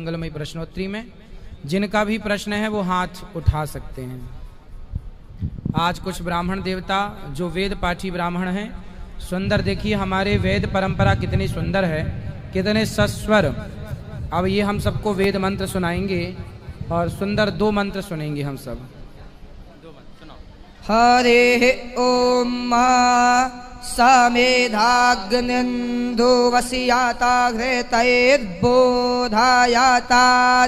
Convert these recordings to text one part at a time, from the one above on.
मंगलमयी प्रश्नोत्तरी में। जिनका भी प्रश्न है वो हाथ उठा सकते हैं। आज कुछ ब्राह्मण देवता जो वेद पाठी ब्राह्मण हैं, सुंदर देखिए हमारे वेद परंपरा कितनी सुंदर है, कितने सस्वर। अब ये हम सबको वेद मंत्र सुनाएंगे और सुंदर 2 मंत्र सुनेंगे हम सब। हरे ओम समेधाग्निन्दु वस्याता घृतैर्बोधायाता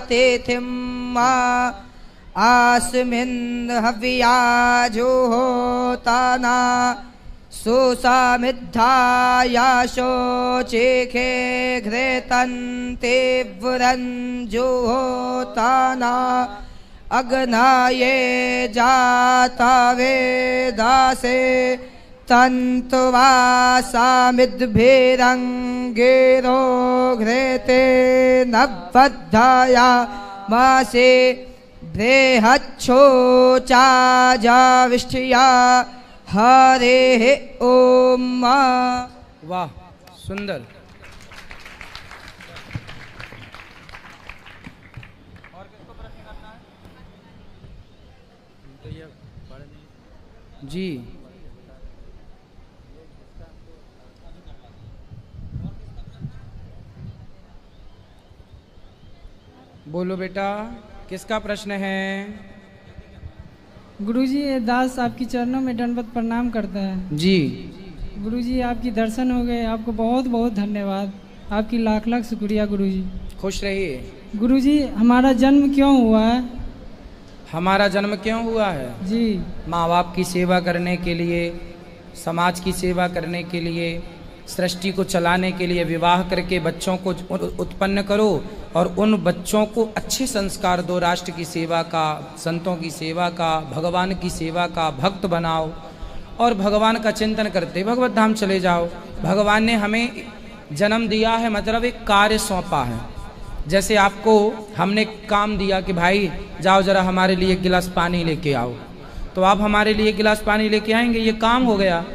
तिथिं आस्मिन् हव्याजुहोताना सुसमिद्धाया शोचिखे घृतन्ते वरञ्जुहोताना अग्नाये जाता वेदासे तन्तुवासामिद्भिरङ्गेरो घृते नवद्धाया मासे बृहच्छोचाजाविष्ठिया हरे ओम। वाह सुंदर। और किसको प्रश्न करना है? जी बोलो बेटा, किसका प्रश्न है? गुरुजी ये दास आपकी चरणों में दंडवत प्रणाम करता है। जी गुरुजी आपकी दर्शन हो गए, आपको बहुत बहुत धन्यवाद, आपकी लाख लाख शुक्रिया गुरुजी। खुश रहिए। गुरुजी हमारा जन्म क्यों हुआ है? हमारा जन्म क्यों हुआ है? जी माँ बाप की सेवा करने के लिए, समाज की सेवा करने के लिए, सृष्टि को चलाने के लिए विवाह करके बच्चों को उत्पन्न करो और उन बच्चों को अच्छे संस्कार दो, राष्ट्र की सेवा का, संतों की सेवा का, भगवान की सेवा का, भक्त बनाओ और भगवान का चिंतन करते भगवत धाम चले जाओ। भगवान ने हमें जन्म दिया है, मतलब एक कार्य सौंपा है। जैसे आपको हमने काम दिया कि भाई जाओ जरा हमारे लिए एक गिलास पानी लेके आओ, तो आप हमारे लिए एक गिलास पानी लेके आएंगे, ये काम हो गया।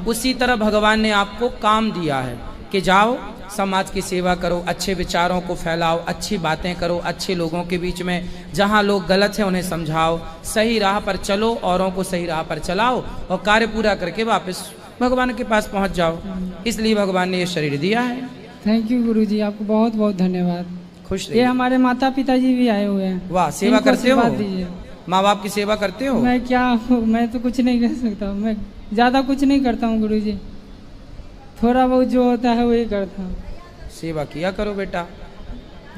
उसी तरह भगवान ने आपको काम दिया है कि जाओ समाज की सेवा करो, अच्छे विचारों को फैलाओ, अच्छी बातें करो, अच्छे लोगों के बीच में जहाँ लोग गलत हैं उन्हें समझाओ, सही राह पर चलो, औरों को सही राह पर चलाओ और कार्य पूरा करके वापस भगवान के पास पहुँच जाओ। इसलिए भगवान ने ये शरीर दिया है। थैंक यू गुरुजी, आपको बहुत बहुत धन्यवाद। खुश ये हमारे माता पिताजी भी आए हुए हैं। वाह, सेवा करते हो? दीजिए। माँ बाप की सेवा करते हो? मैं क्या हूँ, मैं तो कुछ नहीं कर सकता, मैं ज़्यादा कुछ नहीं करता हूँ गुरुजी, थोड़ा बहुत जो होता है वही करता हूँ। सेवा किया करो बेटा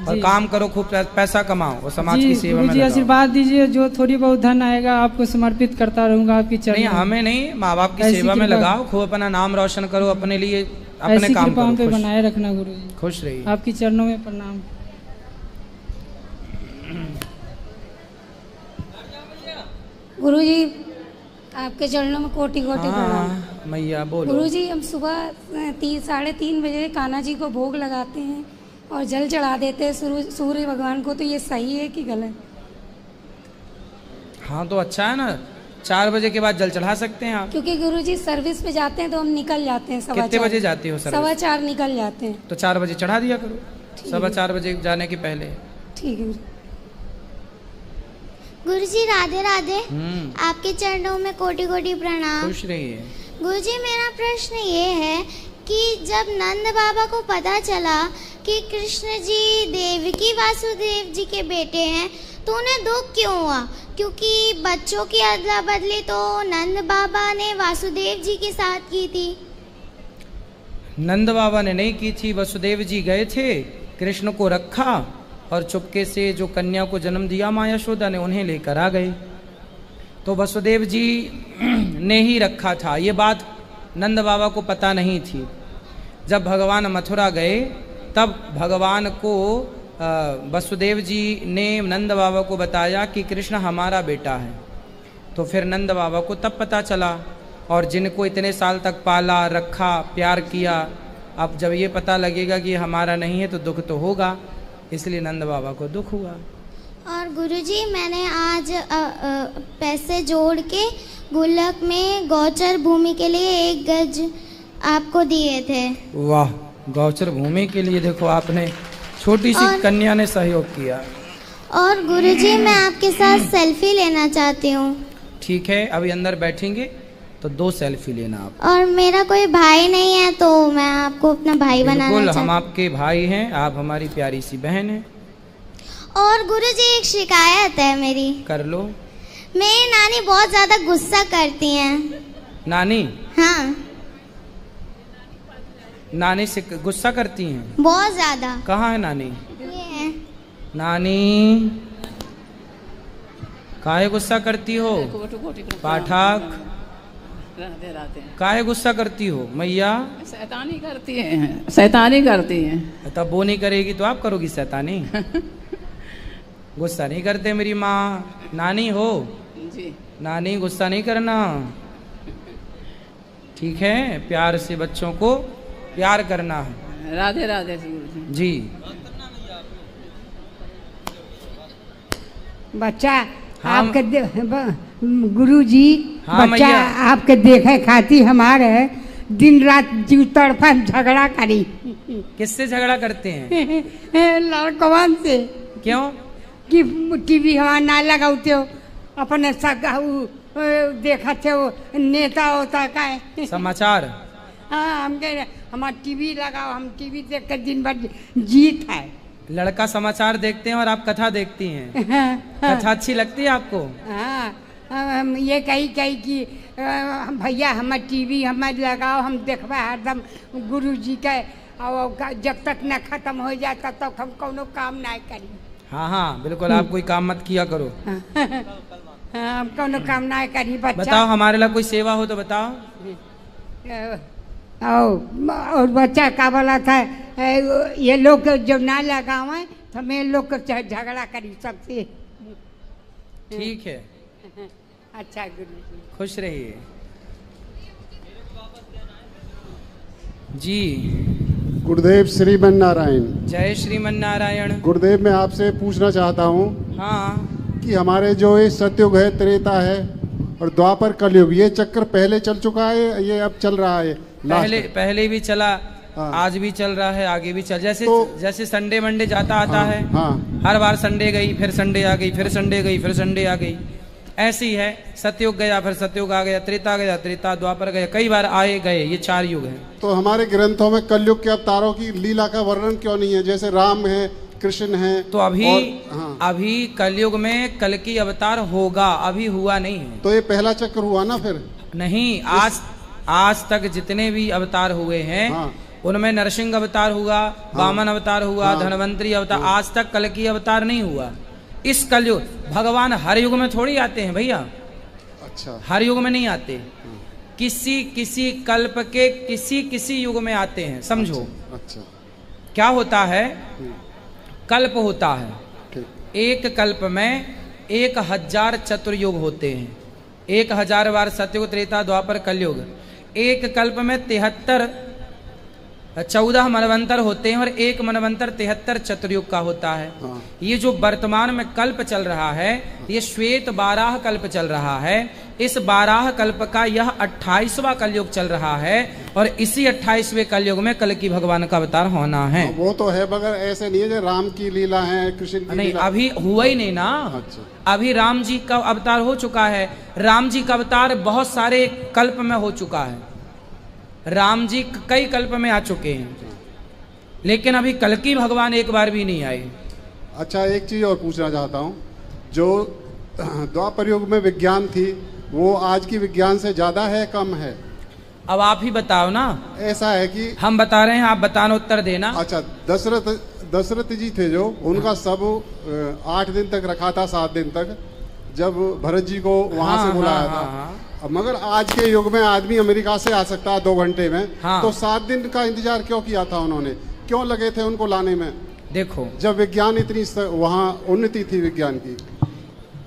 और काम करो, खूब पैसा कमाओ और समाज की सेवा में गुरुजी आशीर्वाद दीजिए, जो थोड़ी बहुत धन आएगा आपको समर्पित करता रहूंगा आपकी चरण। नहीं हमें नहीं, माँ बाप की सेवा में लगाओ, खूब अपना नाम रोशन करो, अपने लिए अपने काम करो, पे बनाए रखना गुरुजी। खुश रहिए। आपकी चरणों में प्रणाम। गुरुजी आपके चरणों में कोटि कोटि प्रणाम। मैया बोलो। गुरुजी हम सुबह 3-3:30 बजे कान्हा जी को भोग लगाते हैं और जल चढ़ा देते हैं सूर्य भगवान को, तो ये सही है कि गलत? हाँ तो अच्छा है ना, 4 बजे के बाद जल चढ़ा सकते हैं आप। क्योंकि गुरुजी सर्विस पे जाते हैं तो हम निकल जाते हैं। कितने बजे जाती हो? 4:15 निकल जाते हैं। तो 4 बजे चढ़ा दिया करो, 4:15 बजे जाने के पहले। ठीक है गुरुजी। राधे राधे। आपके चरणों में कोटि कोटि प्रणाम। खुश रहिए। गुरुजी मेरा प्रश्न ये है कि जब नंद बाबा को पता चला कि कृष्ण जी देवकी वासुदेव जी के बेटे हैं तो उन्हें दुख क्यों हुआ? क्योंकि बच्चों की अदला बदली तो नंद बाबा ने वासुदेव जी के साथ की थी। नंद बाबा ने नहीं की थी, वसुदेव जी गए थे, कृष्ण को रखा और चुपके से जो कन्या को जन्म दिया माँ यशोदा ने, उन्हें लेकर आ गए। तो वसुदेव जी ने ही रखा था, ये बात नंद बाबा को पता नहीं थी। जब भगवान मथुरा गए तब भगवान को वसुदेव जी ने नंद बाबा को बताया कि कृष्ण हमारा बेटा है। तो फिर नंद बाबा को तब पता चला, और जिनको इतने साल तक पाला रखा प्यार किया, अब जब ये पता लगेगा कि हमारा नहीं है तो दुख तो होगा, इसलिए नंद बाबा को दुख हुआ। और गुरुजी मैंने आज पैसे जोड़ के गुल्लक में गौचर भूमि के लिए 1 गज आपको दिए थे। वाह, गौचर भूमि के लिए देखो आपने छोटी सी और- कन्या ने सहयोग किया। और गुरुजी मैं आपके साथ सेल्फी लेना चाहती हूँ। ठीक है, अभी अंदर बैठेंगे तो 2 सेल्फी लेना आप। और मेरा कोई भाई नहीं है तो मैं आपको अपना भाई बनाना बिल्कुल, हम चाहती आपके भाई हैं, आप हमारी प्यारी सी बहन हैं। हूँ। और गुरुजी एक शिकायत है मेरी। कर लो। मेरी नानी बहुत ज्यादा गुस्सा करती हैं। नानी? हाँ, नानी से गुस्सा करती हैं? बहुत ज्यादा। कहाँ है नानी? ये है। नानी काहे गुस्सा करती हो? पाठक राधे राधे। काहे गुस्सा करती हो मैया? शैतानी करती हैं, शैतानी करती हैं। तब वो नहीं करेगी तो आप करोगी शैतानी? गुस्सा नहीं करते मेरी माँ। नानी हो? जी। नानी गुस्सा नहीं करना, ठीक है? प्यार से बच्चों को प्यार करना है। राधे राधे गुरुजी। जी। बच्चा हाँ, आपके गुरुजी हाँ, बच्चा मैया। आपके देखे खाती हमारे दिन रात जीव तड़फा झगड़ा करी। किससे झगड़ा करते हैं? लड़कवन से। क्यों? कि टीवी हवा ना लगाते हो, अपने देखते हो नेता होता का है। समाचार? हाँ, हमारा टीवी लगाओ, हम टीवी देख कर दिन भर जीत है। लड़का समाचार देखते हैं और आप कथा देखती हैं। कथा अच्छी लगती है आपको? हाँ, हम ये कही कि भैया हमारे टीवी हमारे लगाओ, हम देखबा हरदम गुरुजी के, और जब तक न खत्म हो जाता तब हम कोनो काम ना करी। हाँ हाँ बिल्कुल, आप कोई काम मत किया करो। हम कोनो काम ना करी। बच्चा बताओ, हमारे लिए कोई सेवा हो तो बताओ। और बच्चा का बोला था, ये लोग जब ना लगावे तो मैं लोग झगड़ा करी सबसे। ठीक है, अच्छा गुरुजी, खुश रहिए जी। गुरुदेव श्रीमन नारायण। जय श्रीमन नारायण। गुरुदेव मैं आपसे पूछना चाहता हूँ हाँ, कि हमारे जो ये सतयुग है, त्रेता है और द्वापर कलयुग, ये चक्कर पहले चल चुका है, ये अब चल रहा है? पहले भी चला, हाँ। आज भी चल रहा है, आगे भी चल। तो जैसे संडे मंडे जाता आता हाँ, है, हाँ। हर बार संडे गई, फिर संडे आ गई, फिर संडे गई, फिर संडे आ गई, ऐसी है। सतयुग गया, फिर सतयुग आ गया, त्रेता गया, त्रेता, द्वापर गया, कई बार आए गए, ये 4 युग हैं। तो हमारे ग्रंथों में कलयुग के अवतारों की लीला का वर्णन क्यों नहीं है? जैसे राम है, कृष्ण है। तो अभी हाँ। अभी कलयुग में कल की अवतार होगा, अभी हुआ नहीं है। तो ये पहला चक्र हुआ ना फिर? नहीं, आज तक जितने भी अवतार हुए हैं, हाँ। उनमें नरसिंह अवतार हुआ, वामन अवतार हुआ, हाँ। धनवंतरी अवतार, आज तक कल की अवतार नहीं हुआ। इस कलयुग, भगवान हर युग में थोड़ी आते हैं भैया, अच्छा। हर युग में नहीं आते, किसी कल्प के किसी युग में आते हैं, समझो। अच्छा। क्या होता है? कल्प होता है, ठीक। एक कल्प में 1000 चतुर्युग होते हैं। 1000 बार सतयुग, त्रेता, द्वापर, कलयुग। एक कल्प में 14 मनवंतर होते हैं और एक मनवंतर 73 चतुर्युग का होता है। हाँ। ये जो वर्तमान में कल्प चल रहा है, ये श्वेत 12 कल्प चल रहा है। इस 12 कल्प का यह 28वां कलयुग चल रहा है और इसी 28वें कलयुग में कल की भगवान का अवतार होना है। वो तो है, मगर ऐसे नहीं है जो राम की लीला है, कृष्ण की नहीं, लीला। अभी हुआ ही नहीं ना। अच्छा। अभी राम जी का अवतार हो चुका है। राम जी का अवतार बहुत सारे कल्प में हो चुका है। राम जी कई कल्प में आ चुके हैं, लेकिन अभी कल की भगवान एक बार भी नहीं आए। अच्छा, एक चीज और पूछना चाहता हूँ, जो द्वापर युग में विज्ञान थी, वो आज की विज्ञान से ज्यादा है, कम है? अब आप ही बताओ ना। ऐसा है कि हम बता रहे हैं, आप बताना, उत्तर देना। अच्छा, दशरथ जी थे जो, उनका सब 8 दिन तक रखा था, 7 दिन तक, जब भरत जी को वहां से बुलाया था। अब मगर आज के युग में आदमी अमेरिका से आ सकता है 2 घंटे में, तो 7 दिन का इंतजार क्यों किया था उन्होंने? क्यों लगे थे उनको लाने में? देखो, जब विज्ञान इतनी वहाँ उन्नति थी विज्ञान की।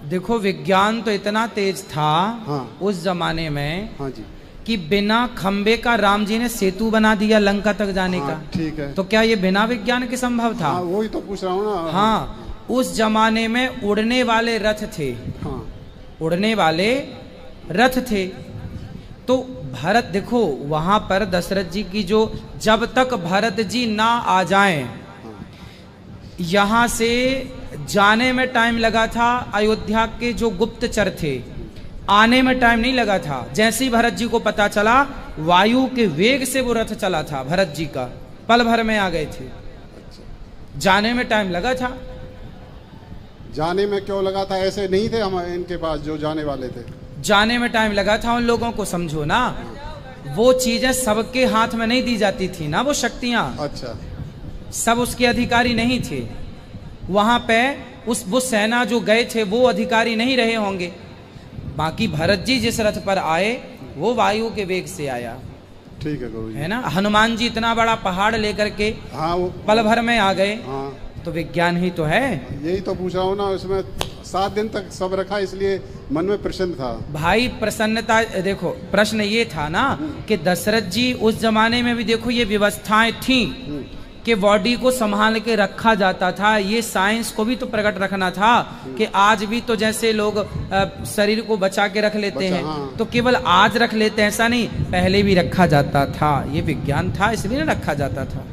देखो, विज्ञान तो इतना तेज था हाँ। उस जमाने में, हाँ जी, कि बिना खंबे का राम जी ने सेतु बना दिया लंका तक जाने हाँ, का। ठीक है। तो क्या ये बिना विज्ञान के संभव था? हाँ, वही तो पूछ रहा हूँ ना। हाँ, उस जमाने में उड़ने वाले रथ थे। हाँ। उड़ने वाले रथ थे। तो भरत, देखो वहां पर दशरथ जी की जो, जब तक भरत जी ना आ जाएं, यहाँ से जाने में टाइम लगा था अयोध्या के जो गुप्तचर थे, आने में टाइम नहीं लगा था। जैसे ही भरत जी को पता चला, वायु के वेग से वो रथ चला था भरत जी का, पल भर में आ गए थे। जाने में टाइम लगा था। जाने में क्यों लगा था? ऐसे नहीं थे हम इनके पास जो जाने वाले थे। जाने में टाइम लगा था उन लोगों को, समझो ना। वो चीजें सबके हाथ में नहीं दी जाती थी ना, वो शक्तियां। अच्छा। सब उसके अधिकारी नहीं थे वहां पे। वो सेना जो गए थे वो अधिकारी नहीं रहे होंगे। बाकी भरत जी जिस रथ पर आए वो वायु के वेग से आया। ठीक है गुरुजी। है ना। हनुमान जी इतना बड़ा पहाड़ लेकर के हाँ, वो पल भर में आ गए। हाँ, तो विज्ञान ही तो है। यही तो पूछ रहा हूँ ना। उसमें 7 दिन तक सब रखा, इसलिए मन में प्रसन्न था भाई। प्रसन्नता देखो, प्रश्न ये था ना कि दशरथ जी उस जमाने में भी देखो ये व्यवस्थाएं थी कि बॉडी को संभाल के रखा जाता था। ये साइंस को भी तो प्रकट रखना था कि आज भी तो जैसे लोग शरीर को बचा के रख लेते हैं, हाँ। तो केवल आज रख लेते हैं ऐसा नहीं, पहले भी रखा जाता था। ये विज्ञान था इसलिए ना रखा जाता था।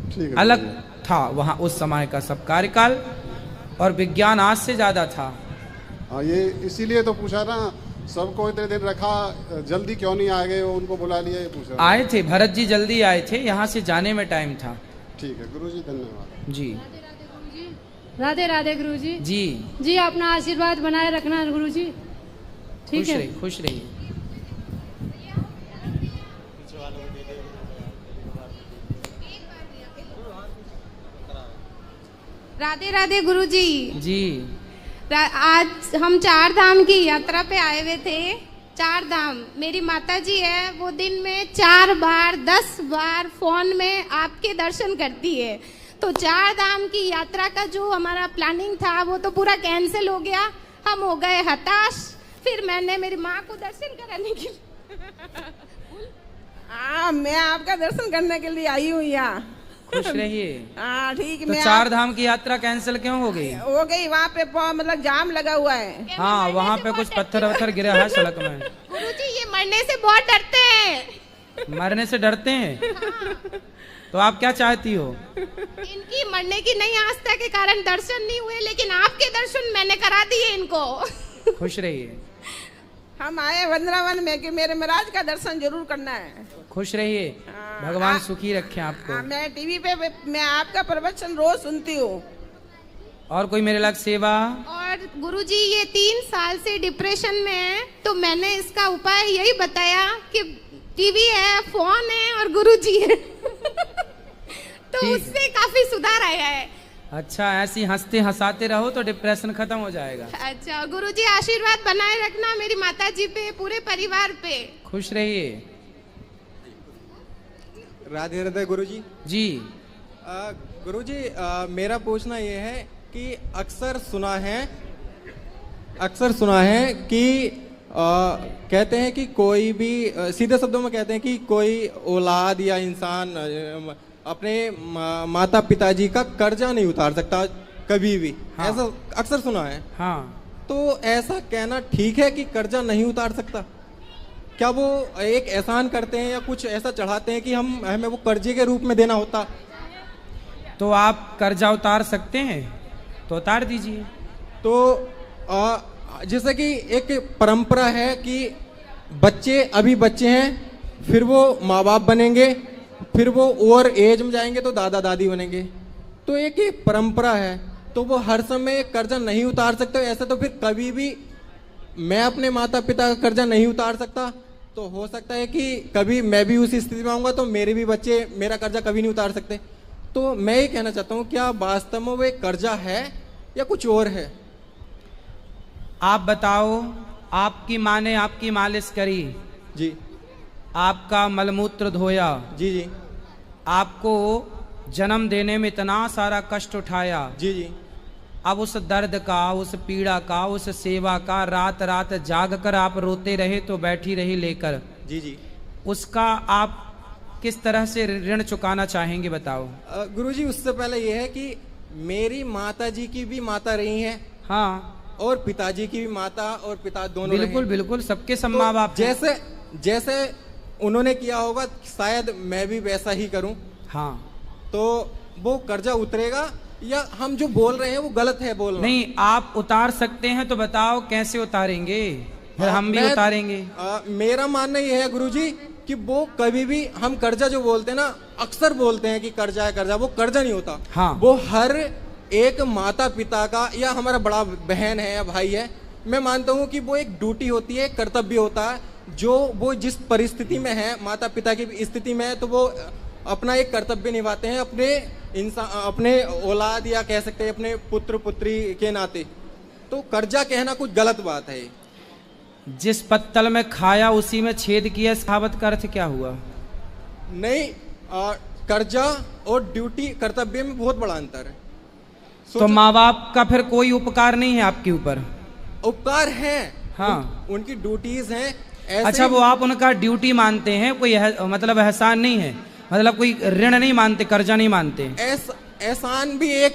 ठीक है। अलग था वहां उस समय का सब कार्यकाल, और विज्ञान आज से ज्यादा था। हाँ, ये इसीलिए तो पूछा ना, सबको इतने दिन रखा, जल्दी क्यों नहीं आ गए? उनको बुला लिया, ये पूछा। आए थे भरत जी, जल्दी आए थे, यहाँ से जाने में टाइम था। ठीक है गुरुजी, धन्यवाद जी। राधे राधे गुरुजी। जी जी, अपना आशीर्वाद बनाए रखना गुरुजी। ठीक है, खुश रहिए। राधे राधे गुरुजी। जी। आज हम 4 धाम की यात्रा पे आए हुए थे। 4 धाम, मेरी माता जी है, वो दिन में 4 बार 10 बार फोन में आपके दर्शन करती है। तो 4 धाम की यात्रा का जो हमारा प्लानिंग था वो तो पूरा कैंसिल हो गया। हम हो गए हताश। फिर मैंने मेरी माँ को दर्शन कराने के लिए मैं आपका दर्शन करने के लिए आई हूँ यहाँ। खुश रहिए। हाँ ठीक। तो 4 धाम की यात्रा कैंसिल क्यों हो गई? हो गई, वहाँ पे मतलब जाम लगा हुआ है। हाँ, वहाँ पे कुछ पत्थर गिरा है सड़क में। गुरुजी, ये मरने से बहुत डरते हैं। मरने से डरते हैं? हाँ। तो आप क्या चाहती हो? इनकी मरने की नहीं आस्था के कारण दर्शन नहीं हुए, लेकिन आपके दर्शन मैंने करा दिए इनको। खुश रहिए। हम आए वृंदावन में कि मेरे महाराज का दर्शन जरूर करना है। खुश रहिए, भगवान सुखी रखे आपको। मैं टीवी पे मैं आपका प्रवचन रोज सुनती हूँ। और कोई मेरे लायक सेवा? और गुरुजी, ये 3 साल से डिप्रेशन में है, तो मैंने इसका उपाय यही बताया कि टीवी है, फोन है और गुरुजी है। तो उससे काफी सुधार आया है। अच्छा, ऐसी हंसते हंसाते रहो तो डिप्रेशन खत्म हो जाएगा। अच्छा गुरुजी, आशीर्वाद बनाए रखना मेरी माता जी पे, पूरे परिवार पे। खुश रहिए। राधे राधे गुरुजी। जी। गुरुजी, मेरा पूछना ये है कि अक्सर सुना है कि कहते हैं कि कोई भी, सीधे शब्दों में कहते हैं कि कोई औलाद या इंसान अपने माता पिताजी का कर्जा नहीं उतार सकता कभी भी। हाँ। ऐसा अक्सर सुना है। हाँ। तो ऐसा कहना ठीक है कि कर्जा नहीं उतार सकता? क्या वो एक एहसान करते हैं या कुछ ऐसा चढ़ाते हैं कि हमें वो कर्जे के रूप में देना होता? तो आप कर्जा उतार सकते हैं तो उतार दीजिए। तो जैसे कि एक परंपरा है कि बच्चे अभी बच्चे हैं, फिर वो माँ बाप बनेंगे, फिर वो ओवर एज में जाएंगे तो दादा दादी बनेंगे। तो एक परंपरा है, तो वो हर समय कर्जा नहीं उतार सकते। ऐसा तो फिर कभी भी मैं अपने माता पिता का कर्जा नहीं उतार सकता, तो हो सकता है कि कभी मैं भी उसी स्थिति में आऊँगा तो मेरे भी बच्चे मेरा कर्जा कभी नहीं उतार सकते। तो मैं ये कहना चाहता हूँ, क्या वास्तव में वो एक कर्जा है या कुछ और है? आप बताओ। आपकी माँ ने आपकी मालिश करी जी, आपका मलमूत्र धोया जी जी, आपको जन्म देने में इतना सारा कष्ट उठाया जी जी, अब उस दर्द का, उस पीड़ा का, उस सेवा का रात रात जाग कर आप रोते रहे तो बैठी रही लेकर। जी जी। उसका आप किस तरह से ऋण चुकाना चाहेंगे बताओ? गुरुजी, उससे पहले यह है कि मेरी माता जी की भी माता रही हैं। हाँ। और पिताजी की भी माता और पिता दोनों। बिल्कुल बिल्कुल, सबके सब माँ बाप। जैसे उन्होंने किया होगा शायद मैं भी वैसा ही करूं। हाँ। तो वो कर्जा उतरेगा या हम जो बोल रहे हैं वो गलत है बोलना? नहीं, आप उतार सकते हैं तो बताओ कैसे उतारेंगे, फिर हम भी उतारेंगे। मेरा मानना ये है गुरुजी कि वो कभी भी हम कर्जा जो बोलते हैं ना, अक्सर बोलते हैं कि कर्जा है कर्जा, वो कर्जा नहीं होता। हाँ। वो हर एक माता पिता का, या हमारा बड़ा बहन है या भाई है, मैं मानता हूँ कि वो एक ड्यूटी होती है, कर्तव्य होता है, जो वो जिस परिस्थिति में है, माता पिता की स्थिति में है, तो वो अपना एक कर्तव्य निभाते हैं अपने अपने औलाद, या कह सकते हैं अपने पुत्र पुत्री के नाते। तो कर्जा कहना कुछ गलत बात है। जिस पत्तल में खाया उसी में छेद किया, इस कहावत का अर्थ क्या हुआ? नहीं, कर्जा और ड्यूटी कर्तव्य में बहुत बड़ा अंतर है। तो माँ बाप का फिर कोई उपकार नहीं है आपके ऊपर? उपकार है, हाँ, उनकी ड्यूटीज हैं। अच्छा, वो आप उनका ड्यूटी मानते हैं, कोई मतलब एहसान नहीं है, मतलब कोई ऋण नहीं मानते, कर्जा नहीं मानते। एहसान भी एक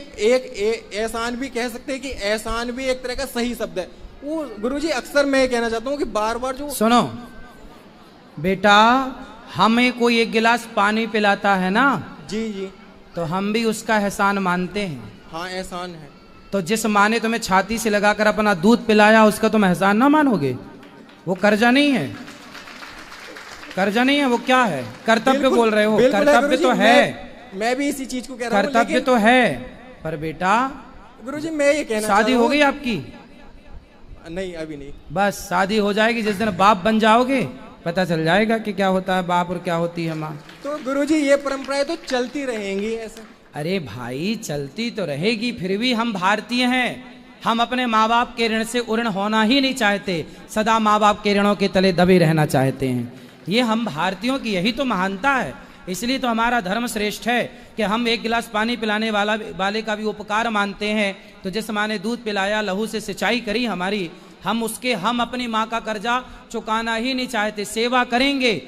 एहसान भी कह सकते हैं कि एहसान भी एक तरह का सही शब्द है। वो गुरुजी अक्सर मैं कहना चाहता हूँ कि बार बार जो सुनो बेटा, हमें कोई एक गिलास पानी पिलाता है ना जी जी, तो हम भी उसका एहसान मानते हैं। हाँ, एहसान है। तो जिस माँ ने तुम्हें छाती से लगाकर अपना दूध पिलाया, उसका तुम एहसान ना मानोगे? वो कर्जा नहीं है, कर्जा नहीं है, वो क्या है? कर्तव्य बोल रहे हो। कर्तव्य तो है, मैं भी इसी चीज को कह रहा हूँ। कर्तव्य तो है, पर बेटा गुरुजी मैं ये कहना, शादी हो गई आपकी? नहीं, अभी नहीं। बस शादी हो जाएगी, जिस दिन बाप बन जाओगे पता चल जाएगा कि क्या होता है बाप और क्या होती है माँ। तो गुरुजी ये परंपराएं तो चलती रहेंगी ऐसे? अरे भाई, चलती तो रहेगी, फिर भी हम भारतीय हैं, हम अपने माँ बाप के ऋण से उऋण होना ही नहीं चाहते, सदा माँ बाप के ऋणों के तले दबे रहना चाहते हैं। ये हम भारतीयों की यही तो महानता है। इसलिए तो हमारा धर्म श्रेष्ठ है कि हम एक गिलास पानी पिलाने वाले का भी उपकार मानते हैं। तो जिस माँ ने दूध पिलाया, लहू से सिंचाई करी हमारी, हम अपनी माँ का कर्जा चुकाना ही नहीं चाहते। सेवा करेंगे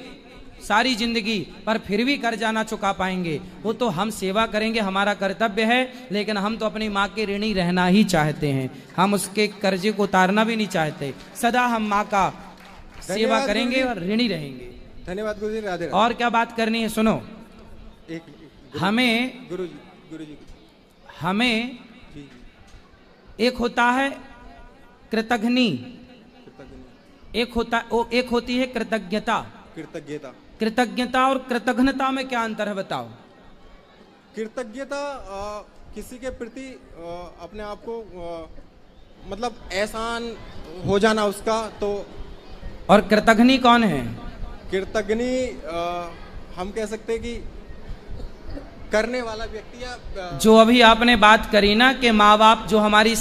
सारी जिंदगी, पर फिर भी कर्जा ना चुका पाएंगे। वो तो हम सेवा करेंगे, हमारा कर्तव्य है, लेकिन हम तो अपनी माँ के ऋणी रहना ही चाहते हैं। हम उसके कर्जे को उतारना भी नहीं चाहते। सदा हम माँ का सेवा करेंगे और ऋणी रहेंगे। धन्यवाद गुरुजी। राधे राधे। और क्या बात करनी है? सुनो, हमें गुरुजी हमें एक होता है कृतघ्नि, एक होती है कृतज्ञता। कृतज्ञता और कृतघ्नता में क्या अंतर है बताओ? कृतज्ञता किसी के प्रति अपने आप को मतलब एहसान हो जाना उसका, तो। और कृतघ्नि कौन है? कृतज्ञनी हम कह सकते हैं कि करने वाला व्यक्ति, या जो अभी आपने बात करी ना कि माँ बाप जो हमारी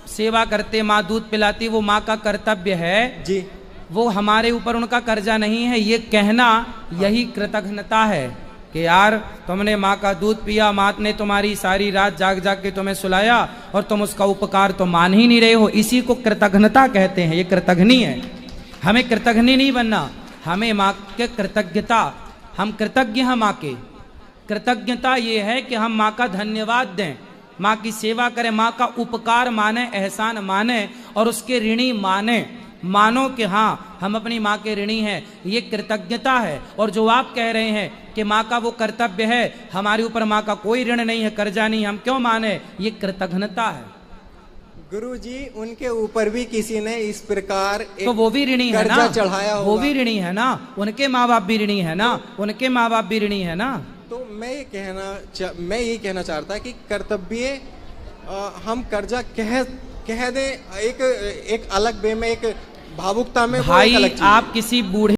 सेवा करते, माँ दूध पिलाती, वो माँ का कर्तव्य है जी, वो हमारे ऊपर उनका कर्जा नहीं है। ये कहना यही कृतज्ञता है कि यार तुमने माँ का दूध पिया, माँ ने तुम्हारी सारी रात जाग जाग के तुम्हें सुलाया और तुम उसका उपकार तो मान ही नहीं रहे हो। इसी को कृतज्ञता कहते हैं। ये कृतघ्नि है। हमें कृतघ्नि नहीं बनना, हमें माँ के कृतज्ञता, हम कृतज्ञ हैं माँ के। कृतज्ञता ये है कि हम माँ का धन्यवाद दें, माँ की सेवा करें, माँ का उपकार माने, एहसान माने और उसके ऋणी मानो कि हाँ हम अपनी माँ के ऋणी हैं। ये कृतज्ञता है। और जो आप कह रहे हैं कि माँ का वो कर्तव्य है, हमारे ऊपर माँ का कोई ऋण नहीं है, कर्जा नहीं, हम क्यों माने, ये कृतज्ञता है। गुरुजी उनके ऊपर भी किसी ने इस प्रकार तो वो भी ऋणी है ना, चढ़ाया वो भी ऋणी है ना, उनके माँ बाप भी ऋणी है ना, उनके माँ बाप भी ऋणी है ना। तो मैं ये कहना चाहता कि कर्तव्य हम कर्जा कह दें एक अलग वे में, एक भावुकता में। भाई आप किसी बूढ़े